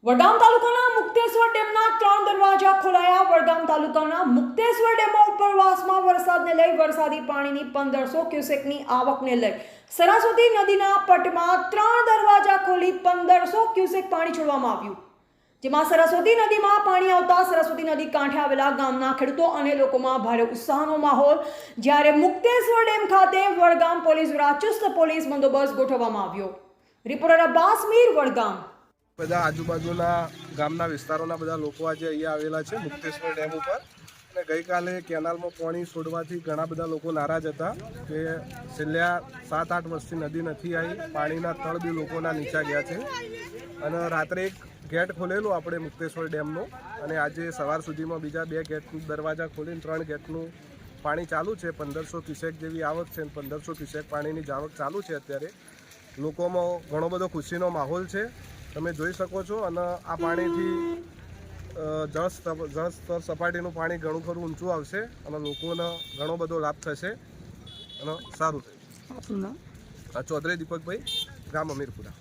વડગામ તાલુકાના મુક્તેશ્વર ડેમના 3 દરવાજા ખોલાયા। વડગામ તાલુકાના મુક્તેશ્વર ડેમમાં ઉપરવાસમાં વરસાદને લઈ વરસાદી પાણીની 1500 ક્યુસેકની આવકને લઈ સરસ્વતી નદીના પટમાં 3 દરવાજા ખોલી 1500 ક્યુસેક પાણી છોડવામાં આવ્યું, જેમાં સરસ્વતી નદીમાં પાણી આવતા સરસ્વતી નદી કાંઠે આવેલા ગામના ખેડૂતો અને લોકોમાં ભારે ઉત્સાહનો માહોલ। જ્યારે મુક્તેશ્વર ડેમ ખાતે વડગામ પોલીસ દ્વારા ચુસ્ત પોલીસ બંદોબસ્ત ગોઠવવામાં આવ્યો। રિપોર્ટર અબ્બાસ મીર, વડગામ। બધા આજુબાજુના ગામના વિસ્તારોના બધા લોકો આજે અહીંયા આવેલા છે મુક્તેશ્વર ડેમ ઉપર। અને ગઈકાલે કેનાલમાં પાણી છોડવાથી ઘણા બધા લોકો નારાજ હતા કે છેલ્લા 7-8 વર્ષથી નદી નથી આવી, પાણીના તળ બી લોકોના નીચા ગયા છે। અને રાત્રે એક ગેટ ખોલેલો આપણે મુક્તેશ્વર ડેમનો, અને આજે સવાર સુધીમાં બીજા 2 ગેટનું દરવાજા ખોલીને 3 ગેટનું પાણી ચાલુ છે। 1500 ક્યુસેક જેવી આવક છે, 1500 ક્યુસેક પાણીની આવક ચાલુ છે। અત્યારે લોકોમાં ઘણો બધો ખુશીનો માહોલ છે, તમે જોઈ શકો છો। અને આ પાણીથી જળ સપાટીનું પાણી ઘણું ખરું ઊંચું આવશે અને લોકોને ઘણો બધો લાભ થશે અને સારું થશે। ચૌધરી દીપકભાઈ, ગામ અમીરપુરા।